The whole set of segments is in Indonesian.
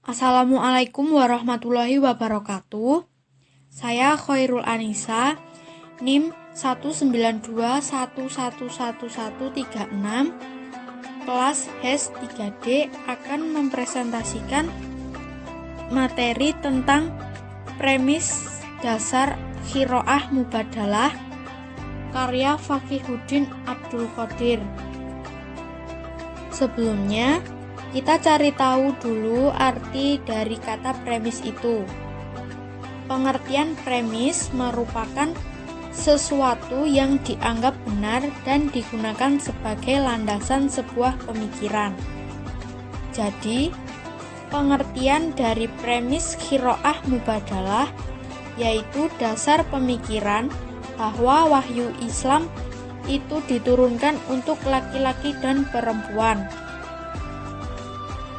Assalamualaikum warahmatullahi wabarakatuh. Saya Khairul Anissa, NIM 192111136, kelas HES 3D akan mempresentasikan materi tentang premis dasar Qiraah Mubadalah karya Faqihuddin Abdul Qadir. Sebelumnya, kita cari tahu dulu arti dari kata premis itu. Pengertian premis merupakan sesuatu yang dianggap benar dan digunakan sebagai landasan sebuah pemikiran. Jadi, pengertian dari premis Qiraah Mubadalah yaitu dasar pemikiran bahwa wahyu Islam itu diturunkan untuk laki-laki dan perempuan.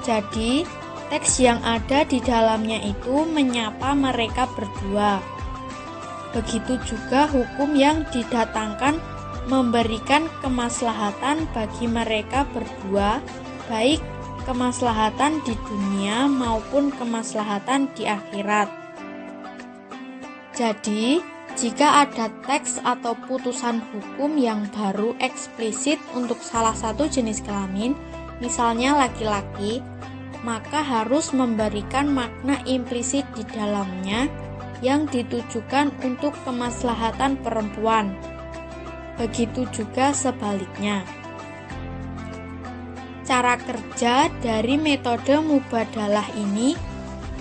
Jadi, teks yang ada di dalamnya itu menyapa mereka berdua. Begitu juga hukum yang didatangkan memberikan kemaslahatan bagi mereka berdua, baik kemaslahatan di dunia maupun kemaslahatan di akhirat. Jadi, jika ada teks atau putusan hukum yang baru eksplisit untuk salah satu jenis kelamin, misalnya laki-laki, maka harus memberikan makna implisit di dalamnya yang ditujukan untuk kemaslahatan perempuan. Begitu juga sebaliknya. Cara kerja dari metode mubadalah ini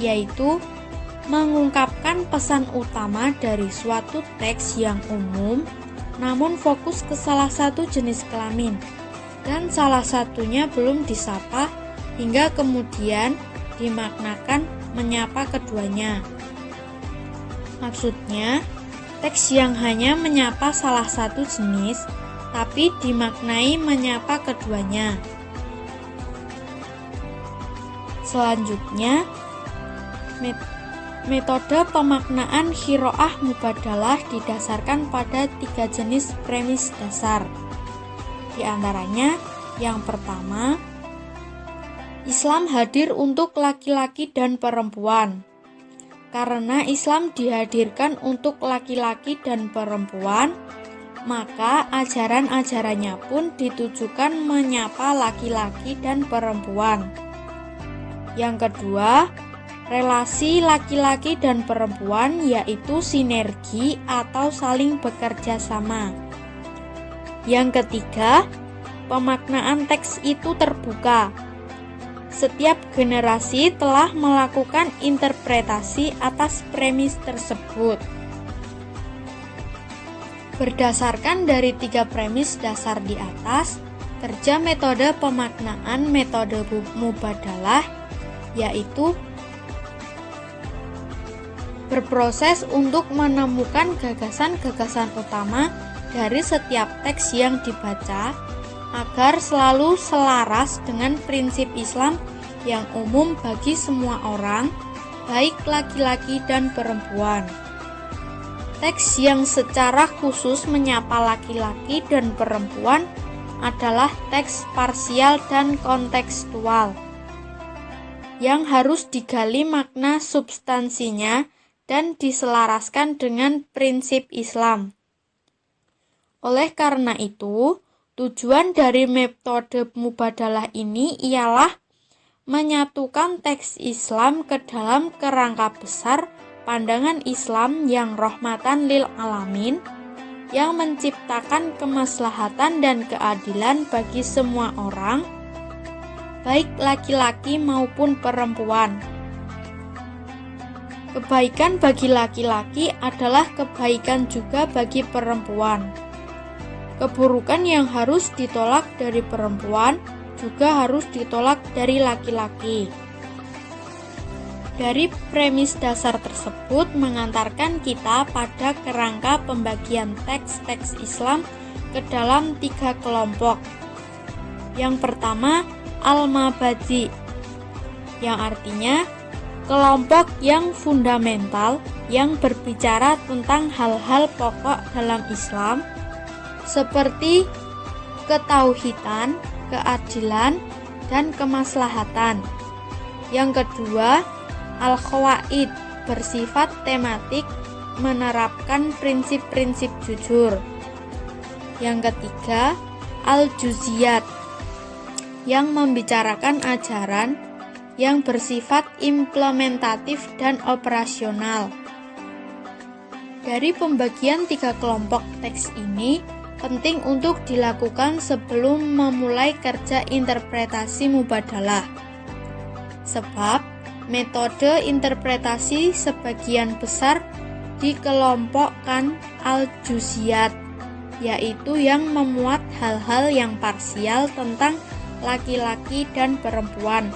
yaitu mengungkapkan pesan utama dari suatu teks yang umum, namun fokus ke salah satu jenis kelamin, dan salah satunya belum disapa hingga kemudian dimaknakan menyapa keduanya. Maksudnya, teks yang hanya menyapa salah satu jenis, tapi dimaknai menyapa keduanya. Selanjutnya, metode pemaknaan Qiraah Mubadalah didasarkan pada 3 jenis premis dasar. Di antaranya, yang pertama, Islam hadir untuk laki-laki dan perempuan. Karena Islam dihadirkan untuk laki-laki dan perempuan, maka ajaran-ajarannya pun ditujukan menyapa laki-laki dan perempuan. Yang kedua, relasi laki-laki dan perempuan yaitu sinergi atau saling bekerja sama. Yang ketiga, pemaknaan teks itu terbuka. Setiap generasi telah melakukan interpretasi atas premis tersebut. Berdasarkan dari 3 premis dasar di atas, kerja metode pemaknaan metode mubadalah yaitu berproses untuk menemukan gagasan-gagasan utama dari setiap teks yang dibaca agar selalu selaras dengan prinsip Islam yang umum bagi semua orang, baik laki-laki dan perempuan. Teks yang secara khusus menyapa laki-laki dan perempuan adalah teks parsial dan kontekstual, yang harus digali makna substansinya dan diselaraskan dengan prinsip Islam. Oleh karena itu, tujuan dari metode mubadalah ini ialah menyatukan teks Islam ke dalam kerangka besar pandangan Islam yang rahmatan lil alamin, yang menciptakan kemaslahatan dan keadilan bagi semua orang, baik laki-laki maupun perempuan. Kebaikan bagi laki-laki adalah kebaikan juga bagi perempuan. Keburukan yang harus ditolak dari perempuan juga harus ditolak dari laki-laki. Dari premis dasar tersebut mengantarkan kita pada kerangka pembagian teks-teks Islam ke dalam 3 kelompok. Yang pertama, Al-Mabadi, yang artinya kelompok yang fundamental yang berbicara tentang hal-hal pokok dalam Islam seperti ketauhidan, keadilan, dan kemaslahatan. Yang kedua, al-qawaid, bersifat tematik, menerapkan prinsip-prinsip jujur. Yang ketiga, al-juziyat, yang membicarakan ajaran yang bersifat implementatif dan operasional. Dari pembagian 3 kelompok teks ini, penting untuk dilakukan sebelum memulai kerja interpretasi mubadalah. Sebab, metode interpretasi sebagian besar dikelompokkan al-juziyat, yaitu yang memuat hal-hal yang parsial tentang laki-laki dan perempuan.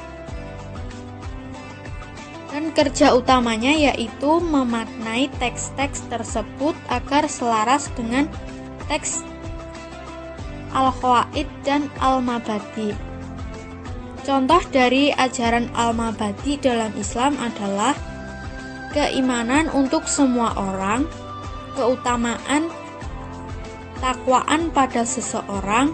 Dan kerja utamanya yaitu memaknai teks-teks tersebut agar selaras dengan teks al-qawaid dan al-mabadi. Contoh dari ajaran al-mabadi dalam Islam adalah keimanan untuk semua orang, keutamaan takwaan pada seseorang,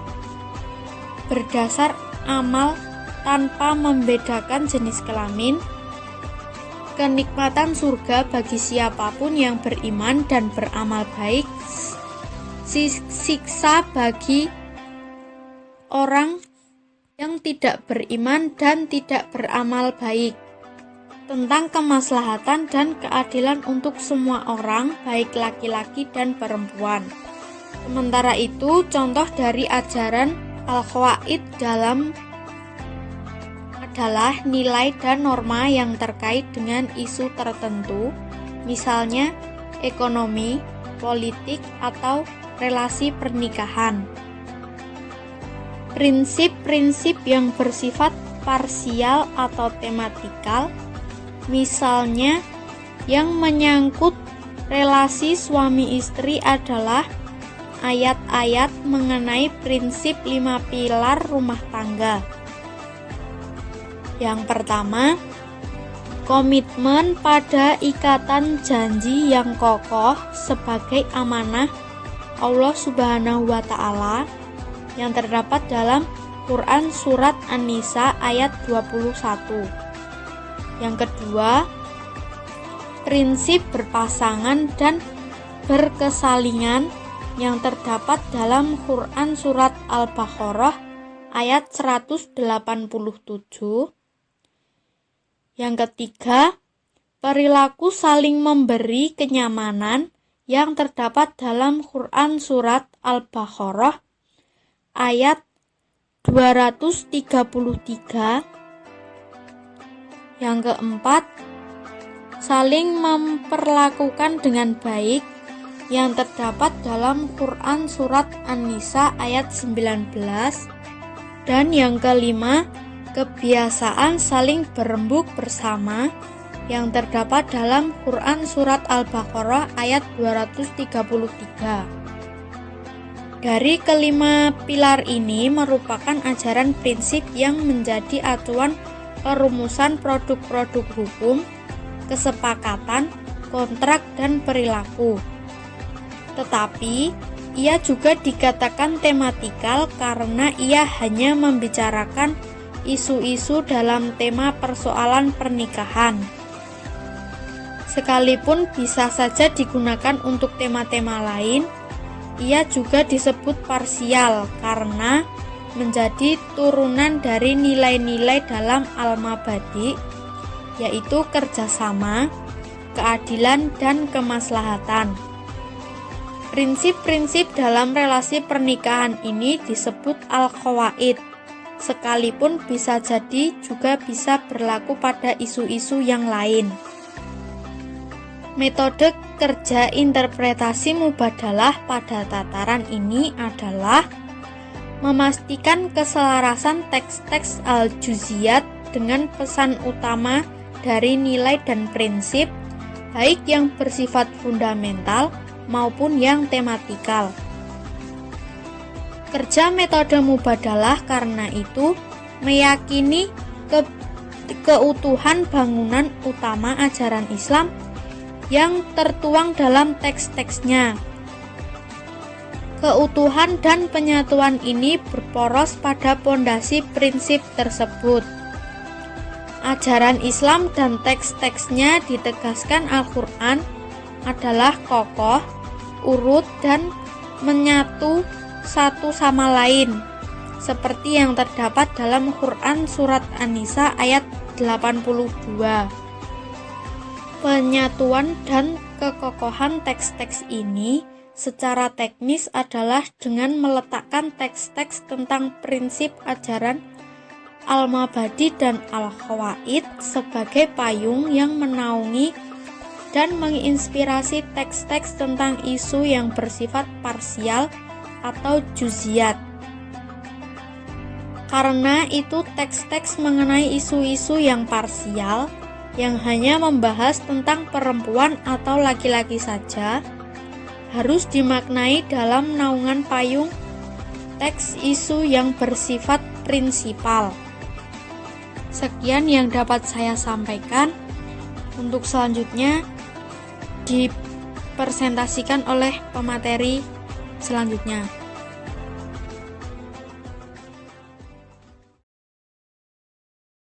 berdasar amal tanpa membedakan jenis kelamin, kenikmatan surga bagi siapapun yang beriman dan beramal baik, siksa bagi orang yang tidak beriman dan tidak beramal baik, tentang kemaslahatan dan keadilan untuk semua orang, baik laki-laki dan perempuan. Sementara itu, contoh dari ajaran al-qawaid dalam adalah nilai dan norma yang terkait dengan isu tertentu, misalnya ekonomi, politik, atau relasi pernikahan. Prinsip-prinsip yang bersifat parsial atau tematikal, misalnya yang menyangkut relasi suami istri adalah ayat-ayat mengenai prinsip 5 pilar rumah tangga. Yang pertama, komitmen pada ikatan janji yang kokoh sebagai amanah Allah Subhanahu wa Ta'ala yang terdapat dalam Quran Surat An-Nisa ayat 21. Yang kedua, prinsip berpasangan dan berkesalingan yang terdapat dalam Quran Surat Al-Baqarah ayat 187. Yang ketiga, perilaku saling memberi kenyamanan yang terdapat dalam Quran Surat Al-Baqarah ayat 233. Yang keempat, saling memperlakukan dengan baik yang terdapat dalam Quran Surat An-Nisa ayat 19. Dan yang kelima, kebiasaan saling berembuk bersama yang terdapat dalam Quran Surat Al-Baqarah ayat 233. Dari kelima pilar ini merupakan ajaran prinsip yang menjadi acuan perumusan produk-produk hukum, kesepakatan, kontrak, dan perilaku. Tetapi, ia juga dikatakan tematikal karena ia hanya membicarakan isu-isu dalam tema persoalan pernikahan. Sekalipun bisa saja digunakan untuk tema-tema lain, ia juga disebut parsial karena menjadi turunan dari nilai-nilai dalam al-mabadi, yaitu kerjasama, keadilan, dan kemaslahatan. Prinsip-prinsip dalam relasi pernikahan ini disebut al-qawaid, sekalipun bisa jadi juga bisa berlaku pada isu-isu yang lain. Metode kerja interpretasi mubadalah pada tataran ini adalah memastikan keselarasan teks-teks al-juziyat dengan pesan utama dari nilai dan prinsip, baik yang bersifat fundamental maupun yang tematikal. Kerja metode mubadalah karena itu meyakini keutuhan bangunan utama ajaran Islam yang tertuang dalam teks-teksnya. Keutuhan dan penyatuan ini berporos pada pondasi prinsip tersebut. ajaran Islam dan teks-teksnya ditegaskan Al-Quran adalah kokoh, urut, dan menyatu satu sama lain, seperti yang terdapat dalam Quran Surat An-Nisa ayat 82. Penyatuan dan kekokohan teks-teks ini secara teknis adalah dengan meletakkan teks-teks tentang prinsip ajaran Al-Mabadi dan Al-Qawaid sebagai payung yang menaungi dan menginspirasi teks-teks tentang isu yang bersifat parsial atau juz'iyat. Karena itu teks-teks mengenai isu-isu yang parsial, yang hanya membahas tentang perempuan atau laki-laki saja, harus dimaknai dalam naungan payung teks isu yang bersifat prinsipal. Sekian yang dapat saya sampaikan. Untuk selanjutnya dipresentasikan oleh pemateri selanjutnya.